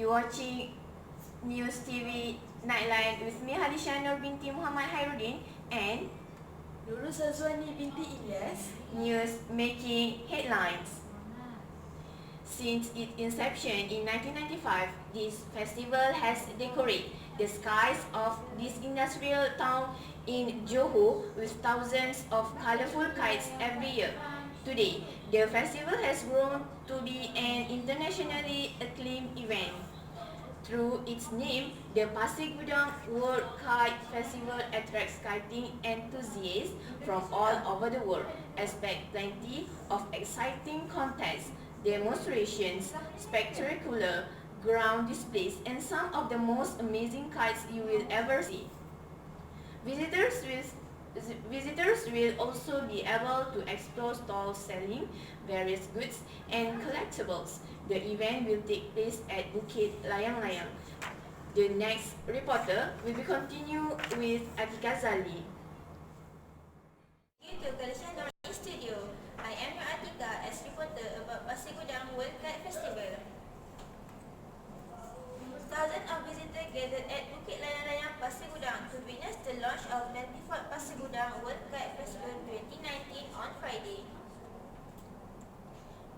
You watching News TV Nightline with me, KHALIESHAH BINTI MOHAMAD KHAIRUDIN and NURUL SAZWANI binti ELIAS. News making headlines. Since its inception in 1995, this festival has decorated the skies of this industrial town in Johor with thousands of colorful kites every year. Today, the festival has grown to be an internationally acclaimed event. Through its name, the Pasir Gudang World Kite Festival attracts kiting enthusiasts from all over the world. Expect plenty of exciting contests, demonstrations, spectacular ground displays, and some of the most amazing kites you will ever see. Visitors will also be able to explore stalls selling various goods and collectibles. The event will take place at Bukit Layang-Layang. The next reporter will be continue with ATIKAH ZALI. Thank you to KHALIESHAH in studio. I am your ATIKAH as reporter about Pasir Gudang World Kite Festival. Thousands of visitors gathered at Bukit Layang-Layang, Pasir Gudang to witness the launch of 94th Pasir Gudang World Kite Festival 2019 on Friday.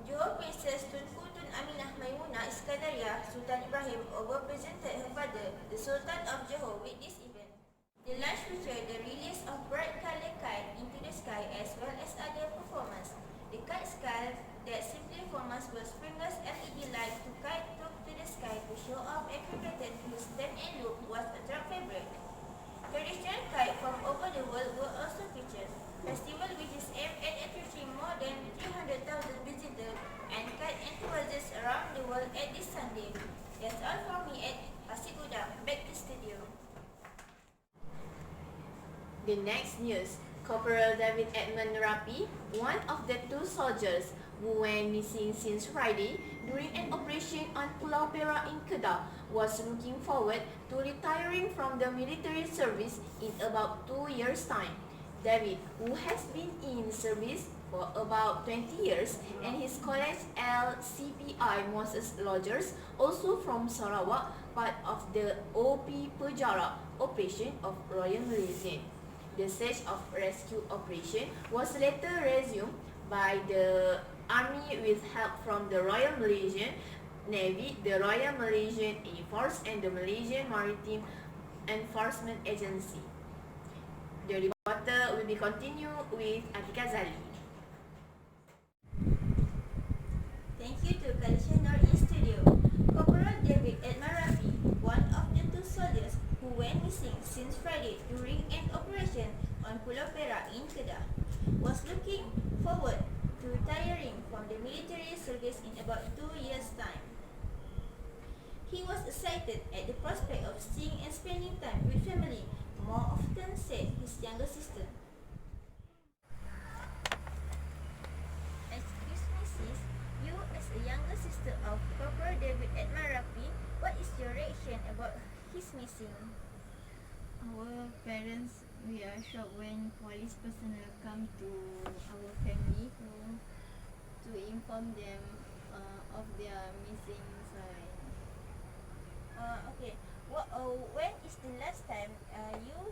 Johor Princess Tunku Tun Aminah Maimunah Iskandariah Sultan Ibrahim over-presented her father, the Sultan of Johor, with this event. The launch featured the release of bright-colored kite into the sky as well as other performance. The kite sky that simply performance was sprinkles LED light to kite up to the sky to show off acrobatic whose turn and loop was a crowd favorite. Traditional kite from over the world were also featured. Festival which is aimed at attracting more than 300,000 visitors and kite enthusiasts around the world at this Sunday. That's all for me at Pasir Gudang. Back to studio. The next news, Corporal David Edmund Rapi, one of the two soldiers who went missing since Friday during an operation on Pulau Perak in Kedah, was looking forward to retiring from the military service in about 2 years' time. David, who has been in service for about 20 years, and his colleague LCPI Moses Lodgers, also from Sarawak, part of the OP Pejarak operation of Royal Malaysia. The search of rescue operation was later resumed by the Army with help from the Royal Malaysian Navy, the Royal Malaysian Air Force, and the Malaysian Maritime Enforcement Agency. The reporter will be continued with ATIKAH ZALI. Thank you to KHALIESHAH in studio. Corporal David Edmund Rapi, one of the two soldiers who went missing since Friday during an operation on Pulau Perak in Kedah, was looking forward to retiring from the military service in about 2 years' time. He was excited at the prospect of seeing and spending time with family, more often said his younger sister. Excuse me sis, you as a younger sister of Corporal David Edmund Rapi, what is your reaction about his missing? Our parents, we are shocked when police personnel come to our family to inform them of their missing son. Okay. When is the last time you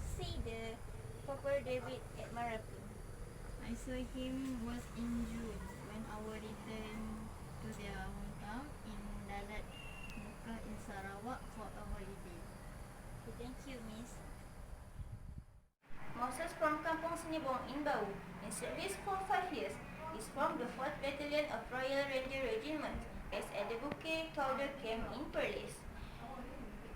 see the Corporal David Edmund Rapi? I saw him was in June when our return to their hometown in Dalat Muka in Sarawak for a holiday. Okay, thank you, Miss. Moses from Kampung Senibong in Bau, in service for 5 years, is from the 4th Battalion of Royal Ranger Regiment, based at the Bukit Kauder Camp in Perlis.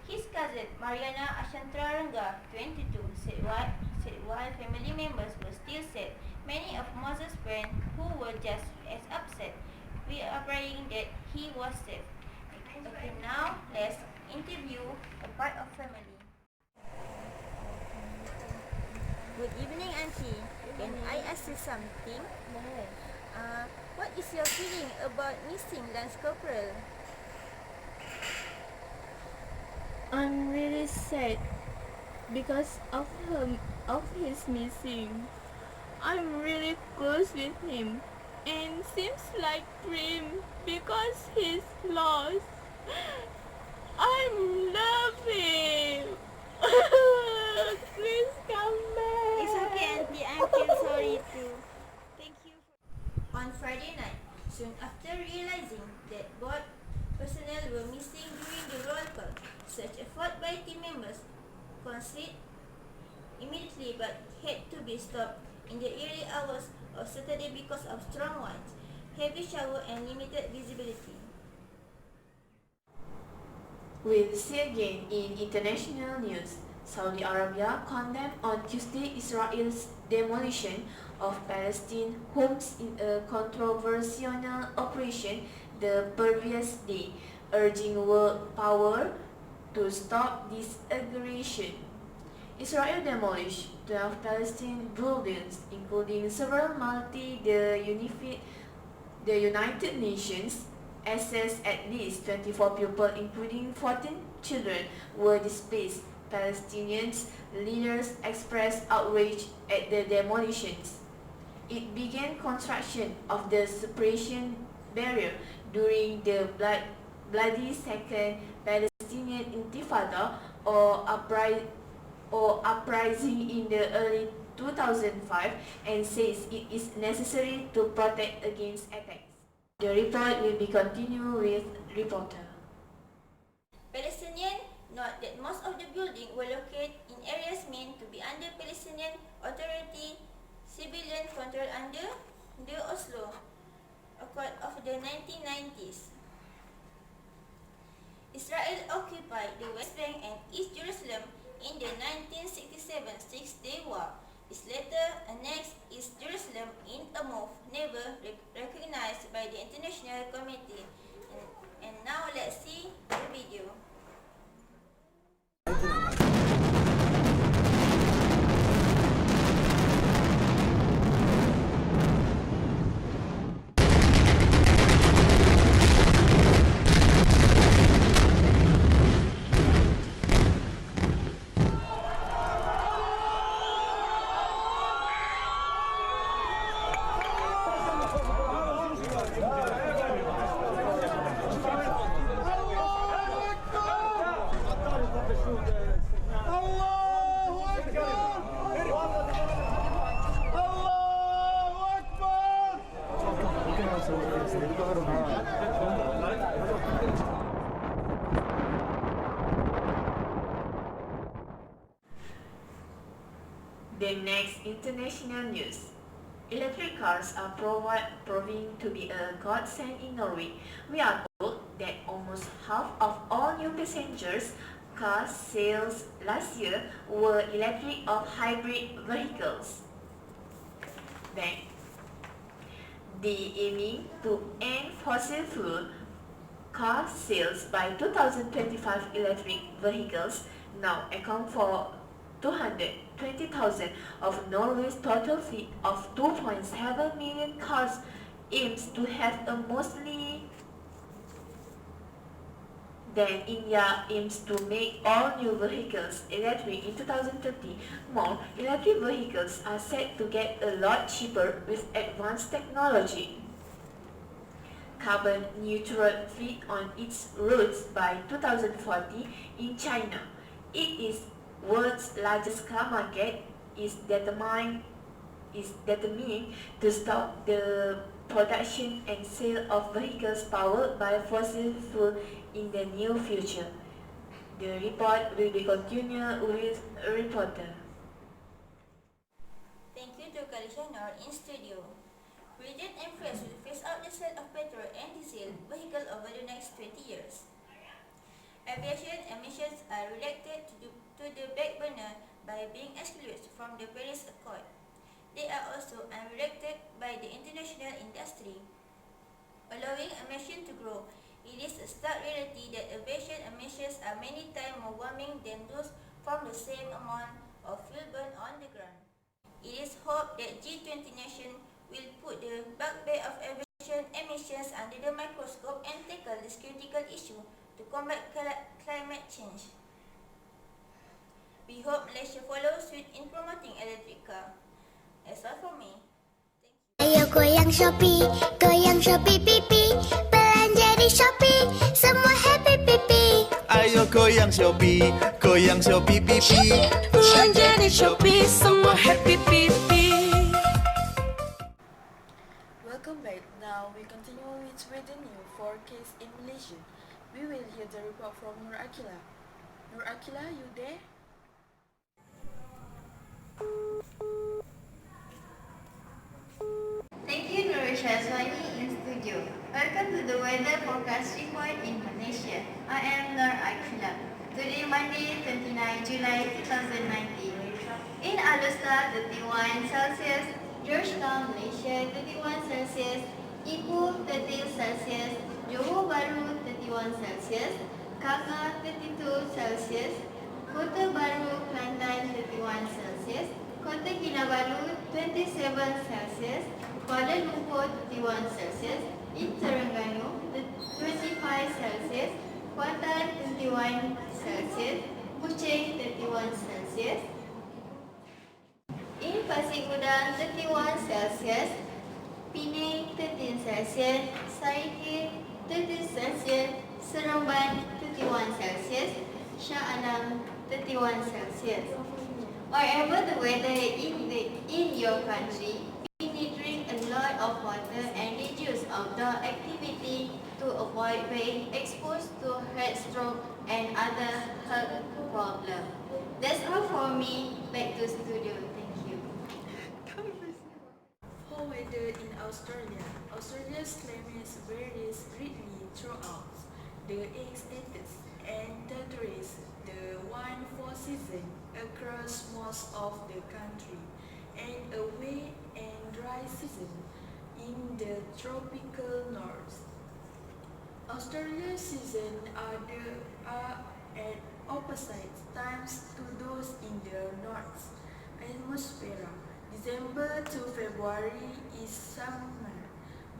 His cousin, Mariana Ashantrarangga, 22, said while family members were still sad, many of Moses' friends who were just as upset, we are praying that he was safe. Okay, now let's interview a part of family. Good evening, Auntie. Can I ask you something? What is your feeling about missing Lance Corporal? I'm really sad because of his missing. I'm really close with him and seems like dream because he's lost. I love him. Please come back. It's okay, Auntie. I feel sorry too. Thank you. On Friday night, soon after realizing that both personnel were missing during the roll call, search effort by team members ceased immediately but had to be stopped in the early hours of Saturday because of strong winds, heavy shower and limited visibility. We'll see again in international news. Saudi Arabia condemned on Tuesday Israel's demolition of Palestine homes in a controversial operation the previous day, urging world power to stop this aggression. Israel demolished 12 Palestinian buildings, including several the United Nations assessed at least 24 people, including 14 children, were displaced. Palestinian leaders expressed outrage at the demolitions. It began construction of the separation barrier during the bloody Second Palestinian Intifada or uprising in the early 2005 and says it is necessary to protect against attacks. The report will be continued with reporter. Palestinians note that most of the buildings were located in areas meant to be under Palestinian Authority civilian control under the Oslo Accord of the 1990s. Israel occupied the West Bank and East Jerusalem in the 1967 Six-Day War. It later annexed East Jerusalem in a move never recognized by the international community. And now let's see the video. The next international news. Electric cars are proving to be a godsend in Norway. We are told that almost half of all new passengers car sales last year were electric or hybrid vehicles. Then, they aiming to end fossil fuel car sales by 2025. Electric vehicles now account for 220,000 of Norway's total fleet of 2.7 million cars. Aims to have a mostly. Then India aims to make all new vehicles electric in 2030. More electric vehicles are set to get a lot cheaper with advanced technology. Carbon neutral fleet on its roads by 2040 in China. It is world's largest car market is determined to stop the production and sale of vehicles powered by fossil fuel in the near future. The report will be continued with a reporter. Thank you to KHALIESHAH in studio. Britain and France will phase out the sale of petrol and diesel vehicles over the next 20 years. Aviation emissions are relegated to the back burner by being excluded from the Paris Accord. They are also unrelated by the international industry, allowing emissions to grow. It is a stark reality that aviation emissions are many times more warming than those from the same amount of fuel burned on the ground. It is hoped that G20 nations will put the bugbear of aviation emissions under the microscope and tackle this critical issue to combat climate change. We hope Malaysia follows suit in promoting electric car. That's all from me. Ayo goyang Shopee, pipi. Belanja di Shopee, semua happy goyang Shopee, goyang Shopee pipi. Jadi Shopee semua happy pipi. Welcome back. Now we continue with the new 4 case in Malaysia. We will hear the report from AQILAH. AQILAH, you there? Thank you, NURUL SAZWANI in studio. Welcome to the weather forecast report in Malaysia. I am AQILAH. Today, Monday, 29 July 2019. In Alustar, 31 Celsius, Georgetown, Malaysia, 31 Celsius, Ipoh, 30 Celsius, Johor Bahru, 31 Celsius, Kanga, 32 Celsius, Kota Baru, Kelantan, 31 Celsius, Kota Kinabalu, 27 Celsius, Kuala Lumpur, 31 Celsius, in Terengganu, 25 Celsius, Kuantan, 21 Celsius, Kuching, 31 Celsius, in Pasir Gudang, 31 Celsius, Penang, 13 Celsius, Sarikih, 30 Celsius, Seremban, 31 Celsius, Shah Alam, 31 Celsius. Wherever the weather in your country, we need to drink a lot of water and reduce outdoor activity to avoid being exposed to heat stroke and other health problems. That's all for me. Back to studio. Thank you. For weather in Australia. Australia's climate varies greatly throughout the states and territories. The one-four season across most of the country, and a wet and dry season in the tropical north. Australia's seasons are at opposite times to those in the north hemisphere. December to February is summer,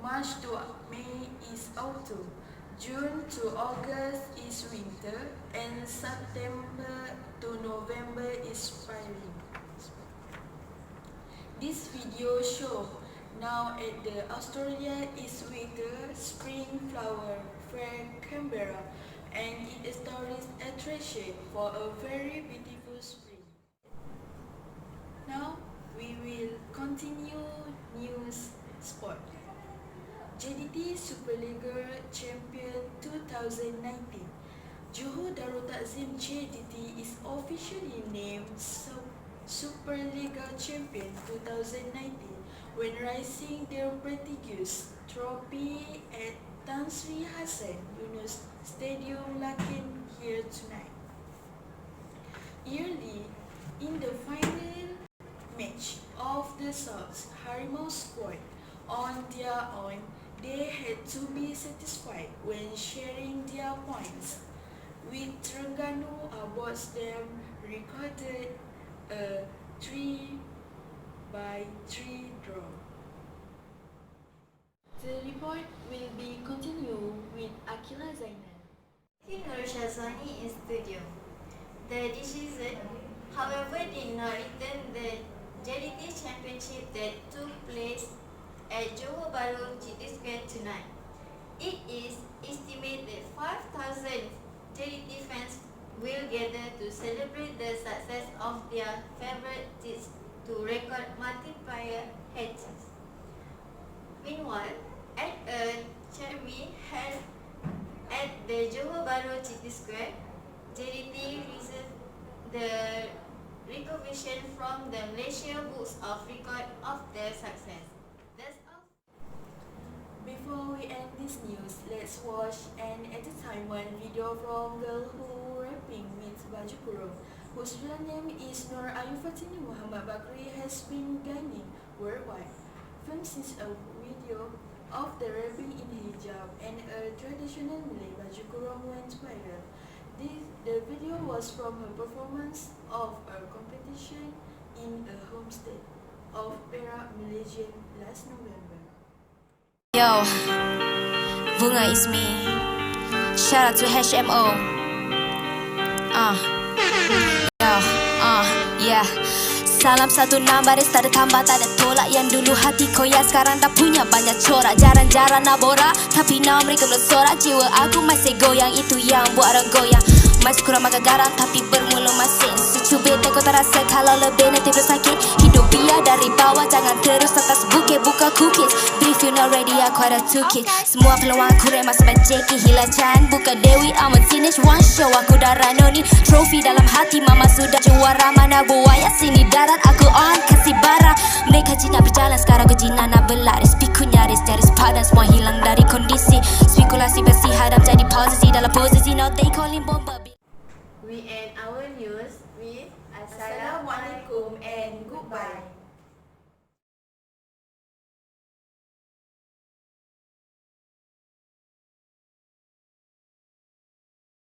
March to May is autumn, June to August is winter, and September to November is spring. This video shows now at the Australia is winter spring flower fair Canberra, and it is tourist attraction for a very beautiful spring. Now we will continue news sport. JDT Superliga Champion 2019. Johor Darul Takzim JDT is officially named Superliga Champion 2019 when raising their prestigious trophy at Tan Sri Hassan Yunus Stadium Lakin here tonight. Early in the final match of the South Harimau squad on their own, they had to be satisfied when sharing their points, with Terengganu aboard them recorded a 3-3 draw. The report will be continued with AQILAH ZAINAL. NURUL SAZWANI in studio. The decision, however, did not return the JDT Championship that took place at Johor Bahru GT Square tonight. It is estimated 5,000 JDT fans will gather to celebrate the success of their favourite teams to record multiplier hatches. Meanwhile, at a ceremony held at the Johor Bahru GT Square, JDT received the recognition from the Malaysia Books of Record of their success. That's all. Before we end this news, let's watch an entertainment video from girl who rapping with baju kurung, whose real name is Nur Ayufatini Muhammad Bakri, has been gaining worldwide. Film since a video of the rapping in hijab and a traditional Malay baju kurung went viral. The video was from her performance of a competition in a homestead of Perak, Malaysia last November. Yo, Bunga is me. Shout out to HMO. Yeah. Salam satu enam baris, tak ada tambah, tak ada tolak. Yang dulu hati koyak, sekarang tak punya banyak corak. Jarang-jarang nak borak, tapi now mereka belum sorak. Jiwa aku masih goyang, itu yang buat orang goyang. Masih kurang makan garam tapi bermula masin. Secubit dan kau tak rasa kalau lebih nanti bersakit. Hidup biar dari bawah, jangan terus atas bukit. Buka cookies, brief you not ready, aku ada 2 kids. Semua peluang aku remah sebab Jackie Hilacan. Buka Dewi, I'm a teenage one show. Aku dah ranoni, trophy dalam hati mama sudah juara. Mana buaya sini darat, aku on kasih bara. Mereka jinak berjalan, sekarang aku jinak nak berlaris. Piku nyaris, jaris padan semua hilang dari kondisi. Spekulasi bersih hadap jadi posisi dalam posisi. Now they calling bomba. We end our news with Assalamualaikum and goodbye.